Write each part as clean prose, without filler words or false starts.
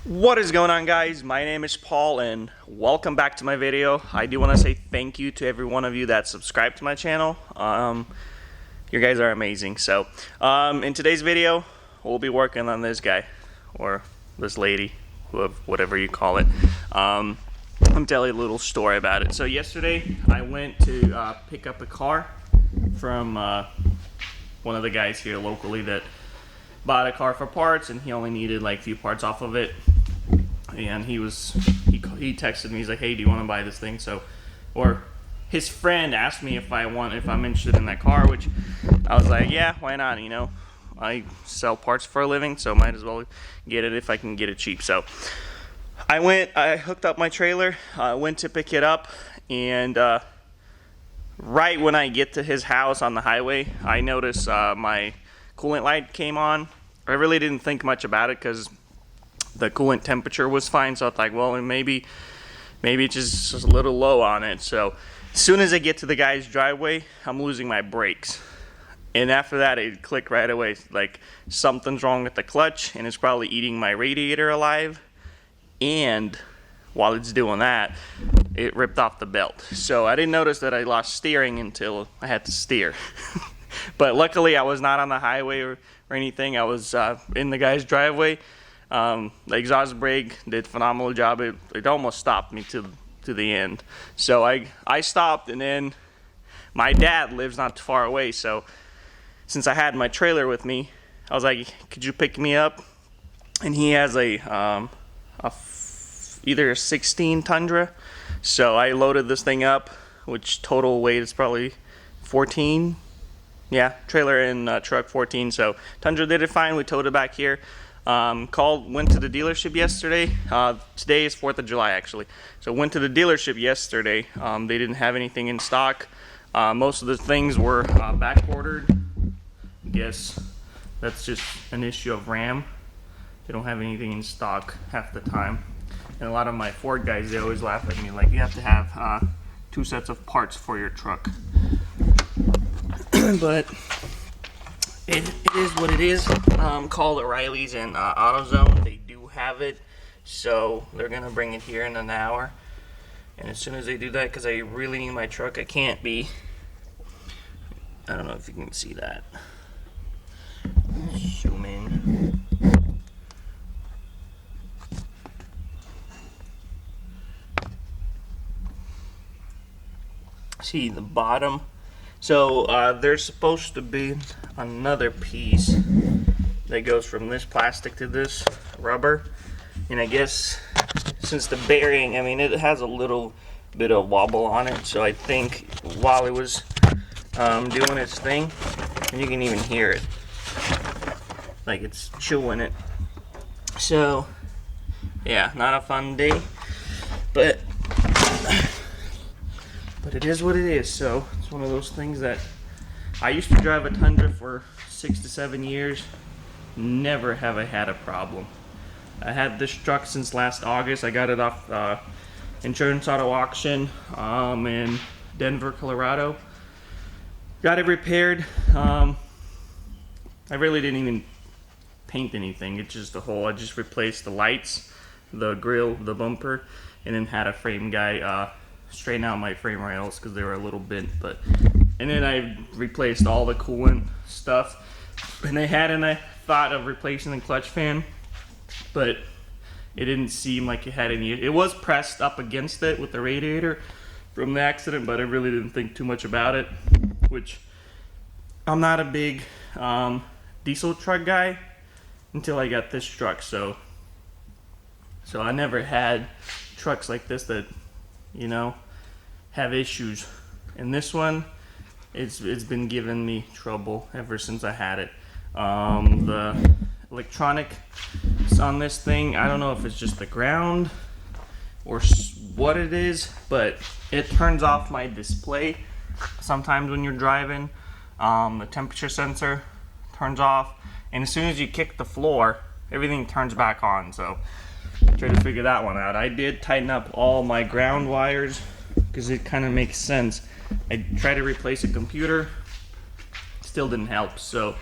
What is going on, guys? My name is Paul and welcome back to my video. I do want to say thank you to every one of you that subscribed to my channel. You guys are amazing. So in today's video we'll be working on this guy or this lady, whatever you call it. I'm telling you a little story about it. So yesterday I went to pick up a car from one of the guys here locally that bought a car for parts, and he only needed like a few parts off of it. And he texted me. He's like, "Hey, do you want to buy this thing?" So, or his friend asked me if I'm interested in that car, which I was like, "Yeah, why not?" You know, I sell parts for a living, so might as well get it if I can get it cheap. So I hooked up my trailer, went to pick it up, and right when I get to his house on the highway, I noticed my coolant light came on. I really didn't think much about it because the coolant temperature was fine, so I thought, well, maybe it's just a little low on it. So as soon as I get to the guy's driveway, I'm losing my brakes. And after that, it clicked right away, like something's wrong with the clutch, and it's probably eating my radiator alive. And while it's doing that, it ripped off the belt. So I didn't notice that I lost steering until I had to steer. But luckily, I was not on the highway or anything. I was in the guy's driveway. The exhaust brake did a phenomenal job. It almost stopped me to the end. So I stopped, and then my dad lives not too far away. So since I had my trailer with me, I was like, "Could you pick me up?" And he has either a 16 Tundra. So I loaded this thing up, which total weight is probably 14. Yeah, trailer and truck 14. So Tundra did it fine. We towed it back here. Went to the dealership yesterday. Today is 4th of July, actually. So went to the dealership yesterday. They didn't have anything in stock. Most of the things were back ordered. I guess that's just an issue of RAM. They don't have anything in stock half the time. And a lot of my Ford guys, they always laugh at me like, you have to have 2 sets of parts for your truck. But it is what it is. Call O'Reilly's and AutoZone. They do have it, so they're gonna bring it here in an hour. And as soon as they do that, because I really need my truck, I can't be. I don't know if you can see that. Zoom in. See the bottom. So there's supposed to be another piece that goes from this plastic to this rubber, and I guess since the bearing, I mean, it has a little bit of wobble on it, so I think while it was doing its thing, and you can even hear it, like it's chewing it. So yeah, not a fun day, but it is what it is. So it's one of those things that I used to drive a Tundra for 6 to 7 years. Never have I had a problem. I had this truck since last August. I got it off Insurance Auto Auction in Denver, Colorado. Got it repaired. I really didn't even paint anything. It's just the whole. I just replaced the lights, the grill, the bumper, and then had a frame guy straighten out my frame rails because they were a little bent. And then I replaced all the coolant stuff. And I thought of replacing the clutch fan, but it didn't seem like it had any. It was pressed up against it with the radiator from the accident, but I really didn't think too much about it. Which I'm not a big diesel truck guy until I got this truck. So I never had trucks like this that, you know, have issues. And this one, it's been giving me trouble ever since I had it. The electronics on this thing, I don't know if it's just the ground or what it is, but it turns off my display sometimes when you're driving. The temperature sensor turns off, and as soon as you kick the floor, everything turns back on. So try to figure that one out. I did tighten up all my ground wires because it kind of makes sense. I tried to replace a computer, still didn't help. So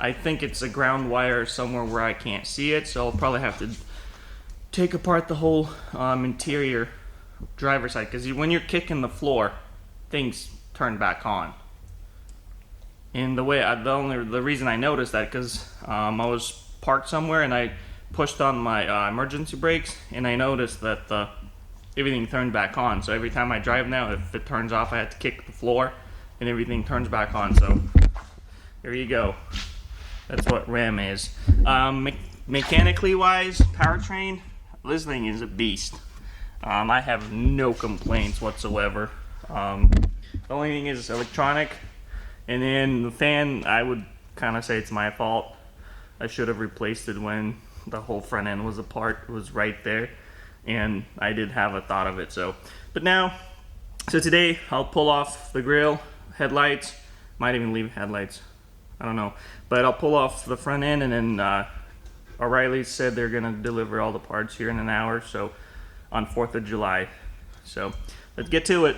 I think it's a ground wire somewhere where I can't see it, so I'll probably have to take apart the whole interior driver's side, because when you're kicking the floor, things turn back on. And the reason I noticed that, because I was parked somewhere and I pushed on my emergency brakes, and I noticed that everything turned back on. So every time I drive now, if it turns off, I have to kick the floor and everything turns back on. So there you go. That's what RAM is. Mechanically wise, powertrain, this thing is a beast. I have no complaints whatsoever. The only thing is electronic, and then the fan, I would kind of say it's my fault. I should have replaced it when the whole front end was apart. It was right there, and I did have a thought of it. So today I'll pull off the grill, headlights, might even leave headlights, I don't know, but I'll pull off the front end, and then O'Reilly said they're gonna deliver all the parts here in an hour, so on 4th of July. So let's get to it.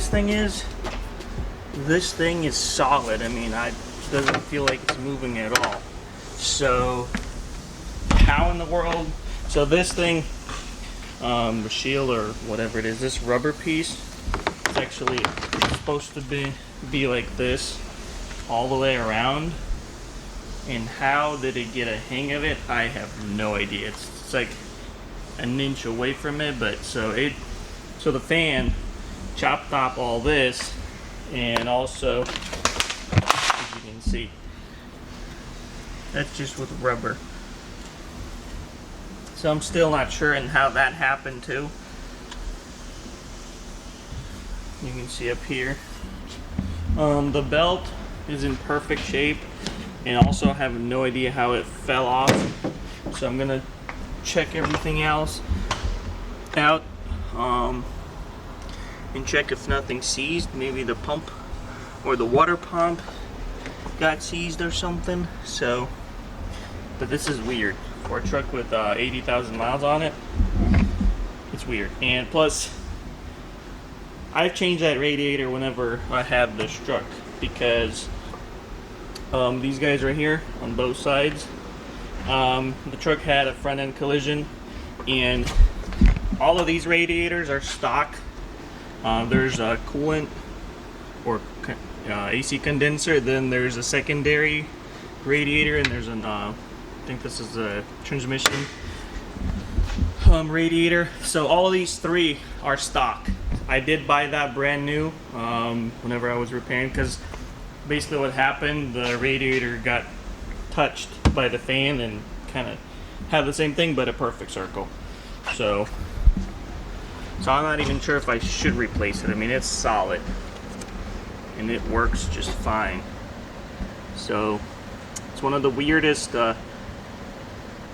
Thing is, this thing is solid. I mean, it doesn't feel like it's moving at all. So how in the world? So this thing, the shield or whatever it is, this rubber piece, it's actually supposed to be like this all the way around. And how did it get a hang of it? I have no idea. It's like an inch away from it, but so the fan chopped off all this, and also, as you can see, that's just with rubber. So I'm still not sure in how that happened too. You can see up here. The belt is in perfect shape, and also I have no idea how it fell off. So I'm gonna check everything else out. And check if nothing seized. Maybe the pump or the water pump got seized or something. So, but this is weird for a truck with 80,000 miles on it. It's weird, and plus I've changed that radiator whenever I have this truck because these guys right here on both sides, the truck had a front end collision, and all of these radiators are stock. There's a coolant or AC condenser, then there's a secondary radiator, and there's an I think this is a transmission radiator. So all of these three are stock. I did buy that brand new whenever I was repairing, because basically what happened, the radiator got touched by the fan and kind of had the same thing but a perfect circle. So I'm not even sure if I should replace it. I mean, it's solid and it works just fine. So it's one of the weirdest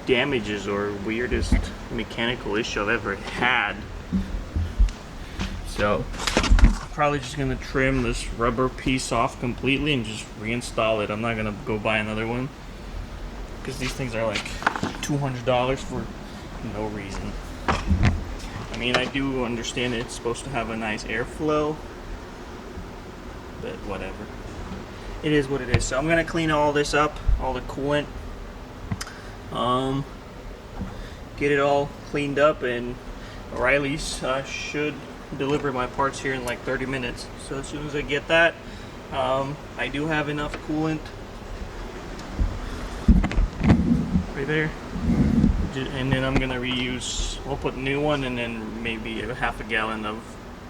damages or weirdest mechanical issue I've ever had. So I'm probably just gonna trim this rubber piece off completely and just reinstall it. I'm not gonna go buy another one because these things are like $200 for no reason. I mean, I do understand it's supposed to have a nice airflow, but whatever. It is what it is. So I'm gonna clean all this up, all the coolant, get it all cleaned up, and O'Reilly's should deliver my parts here in like 30 minutes. So as soon as I get that, I do have enough coolant right there, and then I'm gonna reuse, we'll put new one and then maybe a half a gallon of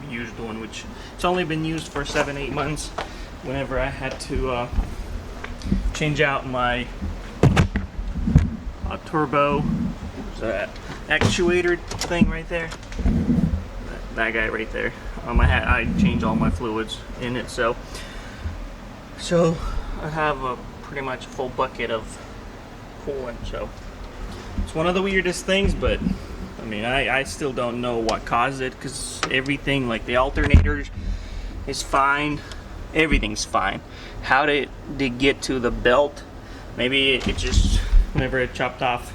used one, which it's only been used for 7-8 months. Whenever I had to change out my turbo, that actuator thing right there, that guy right there, I changed all my fluids in it. So I have a pretty much full bucket of coolant. So it's one of the weirdest things, but I mean, I still don't know what caused it, because everything, like the alternators is fine, everything's fine. How did it get to the belt? Maybe it just, whenever it chopped off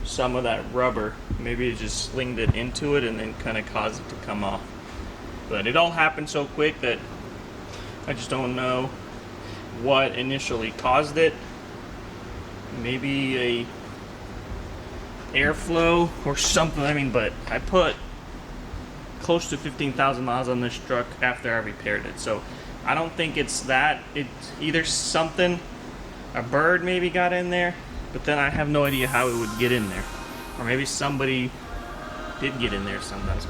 some of that rubber, maybe it just slinged it into it and then kind of caused it to come off. But it all happened so quick that I just don't know what initially caused it. Maybe a airflow or something. I mean, but I put close to 15,000 miles on this truck after I repaired it, so I don't think it's that. It's either something, a bird maybe got in there, but then I have no idea how it would get in there, or maybe somebody did get in there sometimes.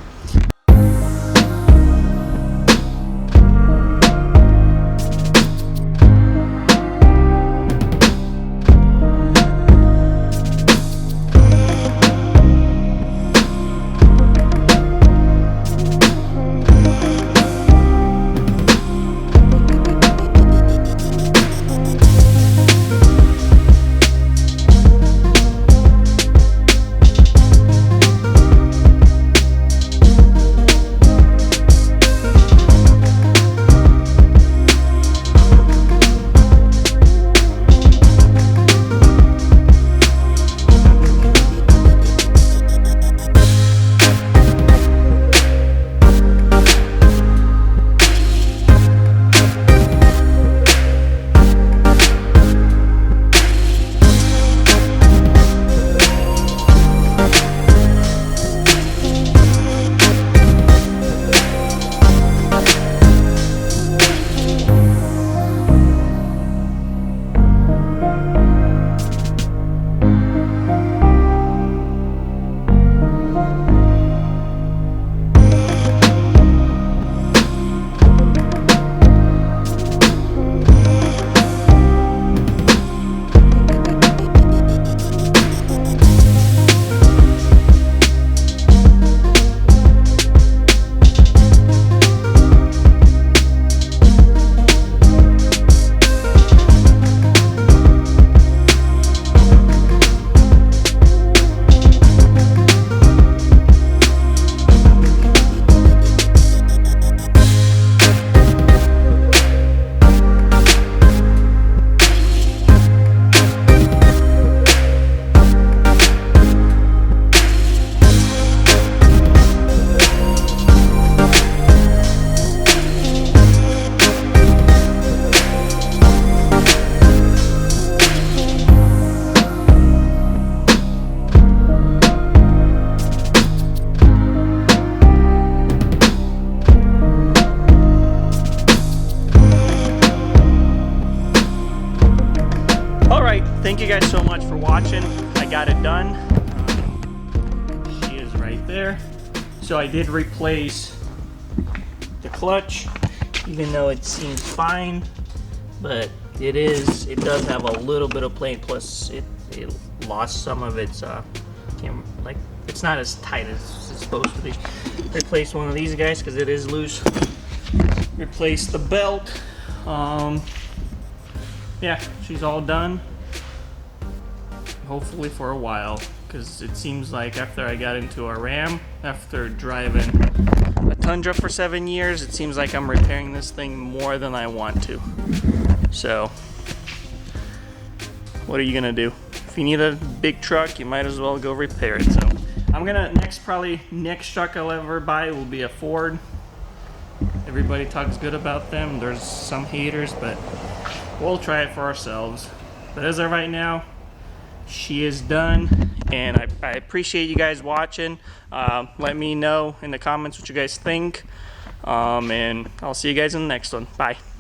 you guys so much for watching. I got it done. She is right there. So I did replace the clutch, even though it seems fine, but it does have a little bit of play, plus it lost some of its it's not as tight as it's supposed to be. Replace one of these guys because it is loose. Replace the belt. Yeah, she's all done. Hopefully for a while, because it seems like after I got into a Ram, after driving a Tundra for 7 years, it seems like I'm repairing this thing more than I want to. So, what are you gonna do? If you need a big truck, you might as well go repair it. So, I'm gonna probably next truck I'll ever buy will be a Ford. Everybody talks good about them. There's some haters, but we'll try it for ourselves. But as of right now, she is done, and I appreciate you guys watching. Let me know in the comments what you guys think, and I'll see you guys in the next one. Bye.